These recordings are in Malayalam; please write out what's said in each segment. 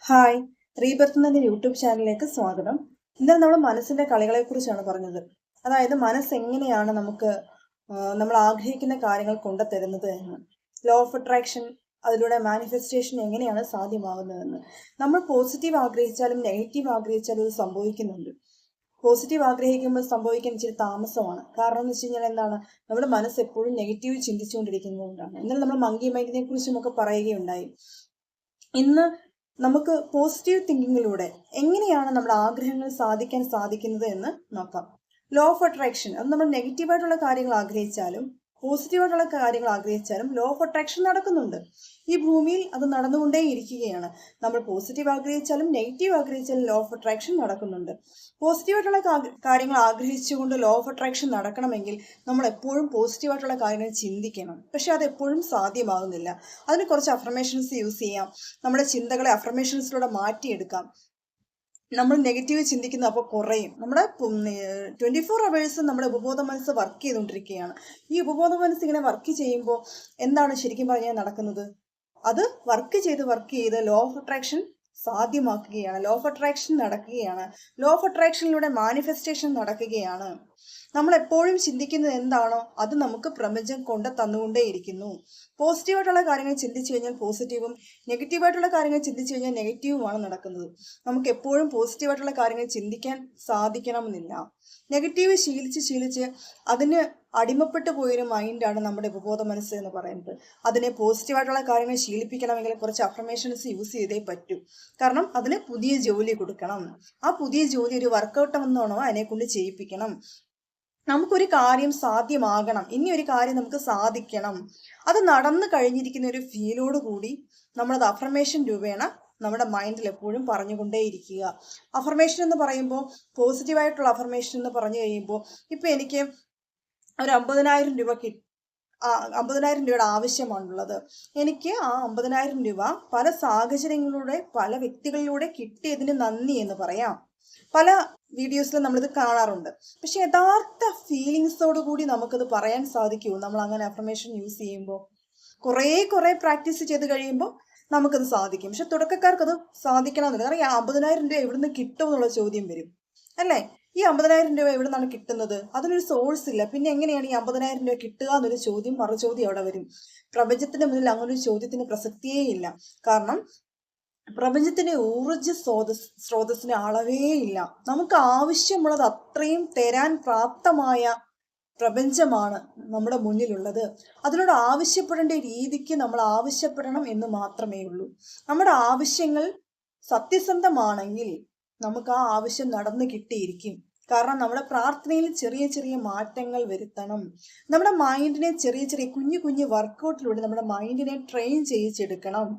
ഹായ്, റീബർത്ത് എന്ന യൂട്യൂബ് ചാനലിലേക്ക് സ്വാഗതം. ഇന്നലെ നമ്മൾ മനസ്സിന്റെ കളികളെക്കുറിച്ചാണ് പറഞ്ഞത്. അതായത് മനസ്സെങ്ങനെയാണ് നമുക്ക് നമ്മൾ ആഗ്രഹിക്കുന്ന കാര്യങ്ങൾ കൊണ്ടുതരുന്നത് എന്ന്. ലോ ഓഫ് അട്രാക്ഷൻ, അതിലൂടെ മാനിഫെസ്റ്റേഷൻ എങ്ങനെയാണ് സാധ്യമാകുന്നതെന്ന്. നമ്മൾ പോസിറ്റീവ് ആഗ്രഹിച്ചാലും നെഗറ്റീവ് ആഗ്രഹിച്ചാലും ഇത് സംഭവിക്കുന്നുണ്ട്. പോസിറ്റീവ് ആഗ്രഹിക്കുമ്പോൾ സംഭവിക്കാൻ ഇച്ചിരി താമസമാണ്. കാരണം എന്ന് വെച്ച് കഴിഞ്ഞാൽ എന്താണ്, നമ്മുടെ മനസ്സ് എപ്പോഴും നെഗറ്റീവ് ചിന്തിച്ചുകൊണ്ടിരിക്കുന്നതുകൊണ്ടാണ്. എന്നാൽ നമ്മൾ മങ്കി മൈൻഡിനെ കുറിച്ചും ഒക്കെ പറയുകയുണ്ടായി. ഇന്ന് നമുക്ക് പോസിറ്റീവ് തിങ്കിങ്ങിലൂടെ എങ്ങനെയാണ് നമ്മുടെ ആഗ്രഹങ്ങൾ സാധിക്കാൻ സാധിക്കുന്നത് എന്ന് നോക്കാം. ലോ ഓഫ് അട്രാക്ഷൻ, അത് നമ്മൾ നെഗറ്റീവായിട്ടുള്ള കാര്യങ്ങൾ ആഗ്രഹിച്ചാലും പോസിറ്റീവായിട്ടുള്ള കാര്യങ്ങൾ ആഗ്രഹിച്ചാലും ലോ ഓഫ് അട്രാക്ഷൻ നടക്കുന്നുണ്ട്. ഈ ഭൂമിയിൽ അത് നടന്നുകൊണ്ടേ ഇരിക്കുകയാണ്. നമ്മൾ പോസിറ്റീവ് ആഗ്രഹിച്ചാലും നെഗറ്റീവ് ആഗ്രഹിച്ചാലും ലോ ഓഫ് അട്രാക്ഷൻ നടക്കുന്നുണ്ട്. പോസിറ്റീവായിട്ടുള്ള കാര്യങ്ങൾ ആഗ്രഹിച്ചുകൊണ്ട് ലോ ഓഫ് അട്രാക്ഷൻ നടക്കണമെങ്കിൽ നമ്മൾ എപ്പോഴും പോസിറ്റീവായിട്ടുള്ള കാര്യങ്ങൾ ചിന്തിക്കണം. പക്ഷെ അത് എപ്പോഴും സാധ്യമാകുന്നില്ല. അതിന് കുറച്ച് അഫർമേഷൻസ് യൂസ് ചെയ്യാം. നമ്മുടെ ചിന്തകളെ അഫർമേഷൻസിലൂടെ മാറ്റിയെടുക്കാം. നമ്മൾ നെഗറ്റീവ് ചിന്തിക്കുന്നത് അപ്പോൾ കുറയും. നമ്മുടെ 24 hours നമ്മുടെ ഉപബോധ മനസ്സ് വർക്ക് ചെയ്തുകൊണ്ടിരിക്കുകയാണ്. ഈ ഉപബോധ മനസ്സ് ഇങ്ങനെ വർക്ക് ചെയ്യുമ്പോൾ എന്താണ് ശരിക്കും പറഞ്ഞാൽ നടക്കുന്നത്? അത് വർക്ക് ചെയ്ത് ലോ ഓഫ് അട്രാക്ഷൻ സാധ്യമാക്കുകയാണ്. ലോ ഓഫ് അട്രാക്ഷൻ നടക്കുകയാണ്. ലോ ഓഫ് അട്രാക്ഷനിലൂടെ മാനിഫെസ്റ്റേഷൻ നടക്കുകയാണ്. നമ്മൾ എപ്പോഴും ചിന്തിക്കുന്നത് എന്താണോ അത് നമുക്ക് പ്രപഞ്ചം കൊണ്ട് തന്നുകൊണ്ടേയിരിക്കുന്നു. പോസിറ്റീവായിട്ടുള്ള കാര്യങ്ങൾ ചിന്തിച്ചു കഴിഞ്ഞാൽ പോസിറ്റീവും, നെഗറ്റീവായിട്ടുള്ള കാര്യങ്ങൾ ചിന്തിച്ചു കഴിഞ്ഞാൽ നെഗറ്റീവുമാണ് നടക്കുന്നത്. നമുക്ക് എപ്പോഴും പോസിറ്റീവായിട്ടുള്ള കാര്യങ്ങൾ ചിന്തിക്കാൻ സാധിക്കണമെന്നില്ല. നെഗറ്റീവ് ശീലിച്ച് അതിന് അടിമപ്പെട്ടു പോയൊരു മൈൻഡാണ് നമ്മുടെ ഉപബോധ മനസ്സ് എന്ന് പറയുന്നത്. അതിനെ പോസിറ്റീവായിട്ടുള്ള കാര്യങ്ങൾ ശീലിപ്പിക്കണമെങ്കിൽ കുറച്ച് അഫർമേഷൻസ് യൂസ് ചെയ്തേ പറ്റൂ. കാരണം അതിന് പുതിയ ജോലി കൊടുക്കണം. ആ പുതിയ ജോലി ഒരു വർക്കൗട്ട് എന്നോണോ അതിനെ കൊണ്ട് ചെയ്യിപ്പിക്കണം. നമുക്കൊരു കാര്യം സാധ്യമാകണം, ഇനി ഒരു കാര്യം നമുക്ക് സാധിക്കണം, അത് നടന്നു കഴിഞ്ഞിരിക്കുന്ന ഒരു ഫീലോട് കൂടി നമ്മളത് അഫർമേഷൻ രൂപേണ നമ്മുടെ മൈൻഡിൽ എപ്പോഴും പറഞ്ഞുകൊണ്ടേയിരിക്കുക. അഫർമേഷൻ എന്ന് പറയുമ്പോൾ പോസിറ്റീവായിട്ടുള്ള അഫർമേഷൻ എന്ന് പറഞ്ഞു കഴിയുമ്പോൾ ഇപ്പം എനിക്ക് ഒരു 50,000 രൂപ 50,000 രൂപയുടെ ആവശ്യമാണുള്ളത്. എനിക്ക് ആ 50,000 രൂപ പല സാഹചര്യങ്ങളിലൂടെ പല വ്യക്തികളിലൂടെ കിട്ടിയതിന് നന്ദി എന്ന് പറയാം. പല വീഡിയോസിലും നമ്മളിത് കാണാറുണ്ട്. പക്ഷെ യഥാർത്ഥ ഫീലിങ്സോട് കൂടി നമുക്കത് പറയാൻ സാധിക്കുമോ നമ്മൾ അങ്ങനെ അഫർമേഷൻ യൂസ് ചെയ്യുമ്പോൾ? കുറേ പ്രാക്ടീസ് ചെയ്ത് കഴിയുമ്പോൾ നമുക്കത് സാധിക്കും. പക്ഷെ തുടക്കക്കാർക്കത് സാധിക്കണമെന്നില്ല. കാരണം ഈ 50,000 രൂപ എവിടെ നിന്ന് കിട്ടും എന്നുള്ള ചോദ്യം വരും അല്ലേ? ഈ 50,000 രൂപ എവിടെ നിന്നാണ് കിട്ടുന്നത്? അതിനൊരു സോഴ്സ് ഇല്ല. പിന്നെ എങ്ങനെയാണ് ഈ 50,000 രൂപ കിട്ടുക എന്നൊരു ചോദ്യം, മറുചോദ്യം അവിടെ വരും. പ്രപഞ്ചത്തിന്റെ മുന്നിൽ അങ്ങനെ ഒരു ചോദ്യത്തിന് പ്രസക്തിയേ ഇല്ല. കാരണം പ്രപഞ്ചത്തിന്റെ ഊർജ സ്രോതസ്സിന് അളവേ ഇല്ല. നമുക്ക് ആവശ്യമുള്ളത് അത്രയും തരാൻ പ്രാപ്തമായ പ്രപഞ്ചമാണ് നമ്മുടെ മുന്നിലുള്ളത്. അതിനോട് ആവശ്യപ്പെടേണ്ട രീതിക്ക് നമ്മൾ ആവശ്യപ്പെടണം എന്ന് മാത്രമേ ഉള്ളൂ. നമ്മുടെ ആവശ്യങ്ങൾ സത്യസന്ധമാണെങ്കിൽ നമുക്ക് ആ ആവശ്യം നടന്നു കിട്ടിയിരിക്കും. കാരണം നമ്മുടെ പ്രാർത്ഥനയിൽ ചെറിയ മാറ്റങ്ങൾ വരുത്തണം. നമ്മുടെ മൈൻഡിനെ ചെറിയ കുഞ്ഞു വർക്കൗട്ടിലൂടെ നമ്മുടെ മൈൻഡിനെ ട്രെയിൻ ചെയ്യിച്ചെടുക്കണം.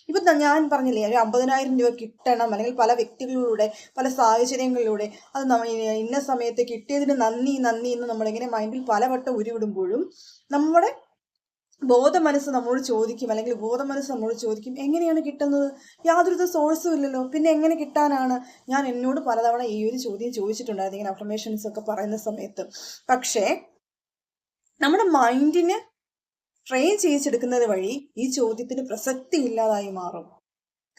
ഇപ്പൊ ഞാൻ പറഞ്ഞില്ലേ, ഒരു 50,000 രൂപ കിട്ടണം, അല്ലെങ്കിൽ പല വ്യക്തികളിലൂടെ പല സാഹചര്യങ്ങളിലൂടെ അത് ഇന്ന സമയത്ത് കിട്ടിയതിന് നന്ദി എന്ന് നമ്മളിങ്ങനെ മൈൻഡിൽ പലവട്ടം ഉരുവിടുമ്പോഴും നമ്മുടെ ബോധ മനസ്സ് നമ്മോട് ചോദിക്കും, അല്ലെങ്കിൽ ബോധ മനസ്സ് നമ്മോട് ചോദിക്കും, എങ്ങനെയാണ് കിട്ടുന്നത്? യാതൊരു സോഴ്സും ഇല്ലല്ലോ, പിന്നെ എങ്ങനെ കിട്ടാനാണ്? ഞാൻ എന്നോട് പലതവണ ഈ ഒരു ചോദ്യം ചോദിച്ചിട്ടുണ്ടായിരുന്നു ഇങ്ങനെ അഫർമേഷൻസ് ഒക്കെ പറയുന്ന സമയത്ത്. പക്ഷേ നമ്മുടെ മൈൻഡിനെ ട്രെയിൻ ചെയ്യിച്ചെടുക്കുന്നത് വഴി ഈ ചോദ്യത്തിന് പ്രസക്തി ഇല്ലാതായി മാറും.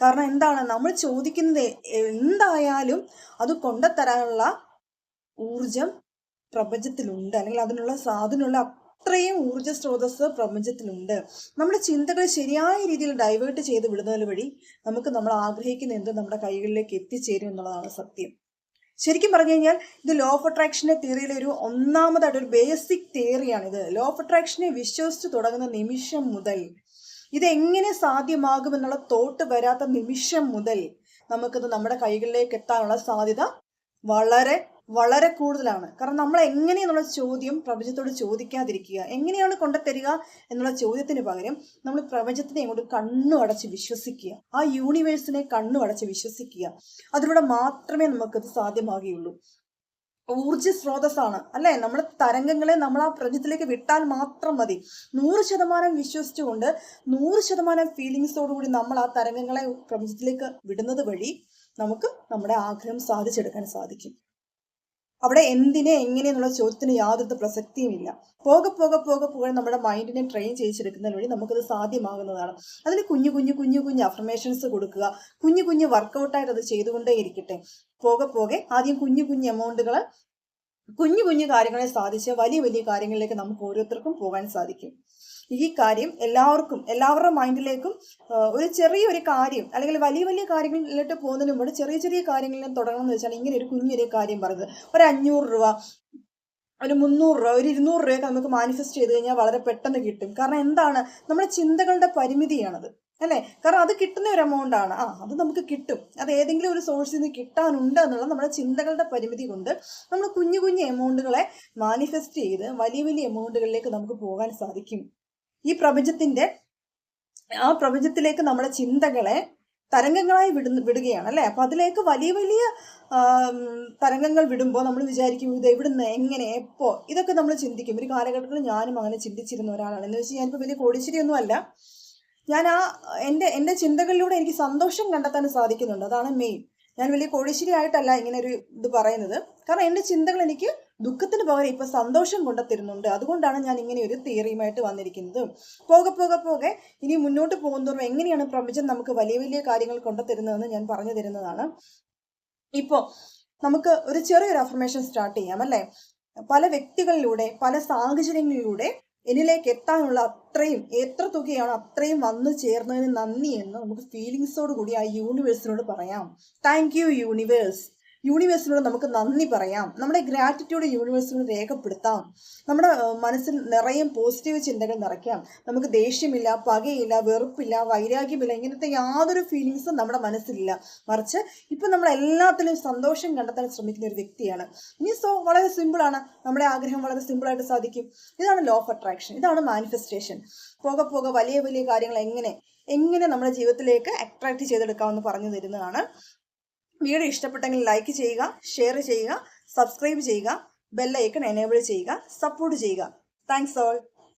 കാരണം എന്താണ്, നമ്മൾ ചോദിക്കുന്നത് എന്തായാലും അത് കൊണ്ടുതരാനുള്ള ഊർജം പ്രപഞ്ചത്തിലുണ്ട്, അല്ലെങ്കിൽ അതിനുള്ള അത്രയും ഊർജ സ്രോതസ് പ്രപഞ്ചത്തിലുണ്ട്. നമ്മുടെ ചിന്തകൾ ശരിയായ രീതിയിൽ ഡൈവേർട്ട് ചെയ്ത് വിടുന്നത് വഴി നമുക്ക് നമ്മൾ ആഗ്രഹിക്കുന്ന എന്ത് നമ്മുടെ കൈകളിലേക്ക് എത്തിച്ചേരും എന്നുള്ളതാണ് സത്യം. ശരിക്കും പറഞ്ഞു കഴിഞ്ഞാൽ ഇത് ലോ ഓഫ് അട്രാക്ഷന്റെ തിയറിയിലെ ഒരു ഒന്നാമതായിട്ട് ഒരു ബേസിക് തിയറിയാണിത്. ലോ ഓഫ് അട്രാക്ഷനെ വിശ്വസിച്ച് തുടങ്ങുന്ന നിമിഷം മുതൽ, ഇതെങ്ങനെ സാധ്യമാകുമെന്നുള്ള തോട്ട് വരാത്ത നിമിഷം മുതൽ നമുക്കത് നമ്മുടെ കൈകളിലേക്ക് എത്താനുള്ള സാധ്യത വളരെ കൂടുതലാണ്. കാരണം നമ്മൾ എങ്ങനെയെന്നുള്ള ചോദ്യം പ്രപഞ്ചത്തോട് ചോദിക്കാതിരിക്കുക, എങ്ങനെയാണ് കൊണ്ടുതരിക എന്നുള്ള ചോദ്യത്തിന് പകരം നമ്മൾ പ്രപഞ്ചത്തിനെ അങ്ങോട്ട് കണ്ണു അടച്ച് വിശ്വസിക്കുക, ആ യൂണിവേഴ്സിനെ കണ്ണു അടച്ച് വിശ്വസിക്കുക. അതിലൂടെ മാത്രമേ നമുക്കത് സാധ്യമാകുകയുള്ളൂ. ഊർജ സ്രോതസ്സാണ് അല്ലേ? നമ്മുടെ തരംഗങ്ങളെ നമ്മൾ ആ പ്രപഞ്ചത്തിലേക്ക് വിട്ടാൽ മാത്രം മതി. 100% വിശ്വസിച്ചുകൊണ്ട് 100% ഫീലിങ്സോടുകൂടി നമ്മൾ ആ തരംഗങ്ങളെ പ്രപഞ്ചത്തിലേക്ക് വിടുന്നത് വഴി നമുക്ക് നമ്മുടെ ആഗ്രഹം സാധിച്ചെടുക്കാൻ സാധിക്കും. അവിടെ എന്തിനെ എങ്ങനെയെന്നുള്ള ചോദ്യത്തിന് യാതൊരു പ്രസക്തിയുമില്ല. പോകെ പോകെ പോകെ പോകെ നമ്മുടെ മൈൻഡിനെ ട്രെയിൻ ചെയ്യിച്ചെടുക്കുന്നതിന് വഴി നമുക്കത് സാധ്യമാകുന്നതാണ്. അതിന് കുഞ്ഞു കുഞ്ഞു കുഞ്ഞു കുഞ്ഞു അഫർമേഷൻസ് കൊടുക്കുക, കുഞ്ഞു കുഞ്ഞു വർക്കൗട്ടായിട്ട് അത് ചെയ്തുകൊണ്ടേ ഇരിക്കട്ടെ. പോകെ പോകെ ആദ്യം കുഞ്ഞു കുഞ്ഞു എമൗണ്ടുകൾ, കുഞ്ഞു കുഞ്ഞു കാര്യങ്ങളെ സാധിച്ച് വലിയ വലിയ കാര്യങ്ങളിലേക്ക് നമുക്ക് ഓരോരുത്തർക്കും പോകാൻ സാധിക്കും. ഈ കാര്യം എല്ലാവരുടെ മൈൻഡിലേക്കും ഒരു ചെറിയൊരു കാര്യം അല്ലെങ്കിൽ വലിയ വലിയ കാര്യങ്ങളിലോട്ട് പോകുന്നതിന് മുമ്പ് ചെറിയ ചെറിയ കാര്യങ്ങളിൽ തുടങ്ങണം എന്ന് വെച്ചാൽ ഇങ്ങനെ ഒരു കുഞ്ഞൊരു കാര്യം പറയുന്നത്, ഒരു 500 രൂപ, ഒരു 300 രൂപ, ഒരു 200 രൂപയൊക്കെ നമുക്ക് മാനിഫെസ്റ്റ് ചെയ്ത് കഴിഞ്ഞാൽ വളരെ പെട്ടെന്ന് കിട്ടും. കാരണം എന്താണ്, നമ്മുടെ ചിന്തകളുടെ പരിമിതിയാണത്, അല്ലേ? കാരണം അത് കിട്ടുന്ന ഒരു എമൗണ്ട് ആണ്, അത് നമുക്ക് കിട്ടും, അത് ഏതെങ്കിലും ഒരു സോഴ്സിൽ നിന്ന് കിട്ടാനുണ്ട് എന്നുള്ള നമ്മുടെ ചിന്തകളുടെ പരിമിതി കൊണ്ട് നമ്മൾ കുഞ്ഞു കുഞ്ഞു എമൗണ്ടുകളെ മാനിഫെസ്റ്റ് ചെയ്ത് വലിയ വലിയ എമൗണ്ടുകളിലേക്ക് നമുക്ക് പോകാൻ സാധിക്കും. ഈ പ്രപഞ്ചത്തിലേക്ക് നമ്മുടെ ചിന്തകളെ തരംഗങ്ങളായി വിടുകയാണ്, അല്ലേ? അപ്പൊ അതിലേക്ക് വലിയ വലിയ തരംഗങ്ങൾ വിടുമ്പോൾ നമ്മൾ വിചാരിക്കും ഇത് എവിടുന്ന്, എങ്ങനെ, എപ്പോ, ഇതൊക്കെ നമ്മൾ ചിന്തിക്കും. ഒരു കാലഘട്ടത്തിൽ ഞാനും അങ്ങനെ ചിന്തിച്ചിരുന്ന ഒരാളാണ്. എന്ന് വെച്ചാൽ ഞാനിപ്പോൾ വലിയ കോടീശ്വരിയൊന്നും അല്ല, ഞാൻ എൻ്റെ ചിന്തകളിലൂടെ എനിക്ക് സന്തോഷം കണ്ടെത്താൻ സാധിക്കുന്നുണ്ട്. അതാണ് മെയിൻ. ഞാൻ വലിയ കോടീശ്വരി ആയിട്ടല്ല ഇങ്ങനെ ഒരു ഇത് പറയുന്നത്. കാരണം എൻ്റെ ചിന്തകൾ എനിക്ക് ദുഃഖത്തിന് പകരം ഇപ്പൊ സന്തോഷം കൊണ്ടുത്തരുന്നുണ്ട്. അതുകൊണ്ടാണ് ഞാൻ ഇങ്ങനെ ഒരു തിയറിയുമായിട്ട് വന്നിരിക്കുന്നത്. പോകെ പോകെ പോകെ ഇനി മുന്നോട്ട് പോകുന്നതോറും എങ്ങനെയാണ് പ്രപഞ്ചം നമുക്ക് വലിയ വലിയ കാര്യങ്ങൾ കൊണ്ടുത്തരുന്നതെന്ന് ഞാൻ പറഞ്ഞു തരുന്നതാണ്. ഇപ്പോൾ നമുക്ക് ഒരു ചെറിയൊരു അഫർമേഷൻ സ്റ്റാർട്ട് ചെയ്യാം, അല്ലേ? പല വ്യക്തികളിലൂടെ, പല സാഹചര്യങ്ങളിലൂടെ എന്നിലേക്ക് എത്താനുള്ള അത്രയും, എത്ര തുകയാണോ അത്രയും വന്നു ചേർന്നതിന് നന്ദി എന്ന് നമുക്ക് ഫീലിങ്സോട് കൂടി ആ യൂണിവേഴ്സിനോട് പറയാം. Thank you universe. യൂണിവേഴ്സിനോട് നമുക്ക് നന്ദി പറയാം. നമ്മുടെ ഗ്രാറ്റിറ്റ്യൂഡ് യൂണിവേഴ്സിനോട് രേഖപ്പെടുത്താം. നമ്മുടെ മനസ്സിൽ നിറയെ പോസിറ്റീവ് ചിന്തകൾ നിറയ്ക്കാം. നമുക്ക് ദേഷ്യമില്ല, പകയില്ല, വെറുപ്പില്ല, വൈരാഗ്യമില്ല, ഇങ്ങനത്തെ യാതൊരു ഫീലിങ്സും നമ്മുടെ മനസ്സിലില്ല. മറിച്ച് ഇപ്പം നമ്മൾ എല്ലാത്തിലും സന്തോഷം കണ്ടെത്താൻ ശ്രമിക്കുന്ന ഒരു വ്യക്തിയാണ്. ഇനി വളരെ സിമ്പിളാണ്, നമ്മുടെ ആഗ്രഹം വളരെ സിമ്പിളായിട്ട് സാധിക്കും. ഇതാണ് ലോ ഓഫ് അട്രാക്ഷൻ, ഇതാണ് മാനിഫെസ്റ്റേഷൻ. പോകെ പോകെ വലിയ വലിയ കാര്യങ്ങൾ എങ്ങനെ നമ്മുടെ ജീവിതത്തിലേക്ക് അട്രാക്ട് ചെയ്തെടുക്കാമെന്ന് പറഞ്ഞു തരുന്നതാണ്. വീഡിയോ ഇഷ്ടപ്പെട്ടെങ്കിൽ ലൈക്ക് ചെയ്യുക, ഷെയർ ചെയ്യുക, സബ്സ്ക്രൈബ് ചെയ്യുക, ബെൽ ഐക്കൺ എനേബിൾ ചെയ്യുക, സപ്പോർട്ട് ചെയ്യുക. Thanks all.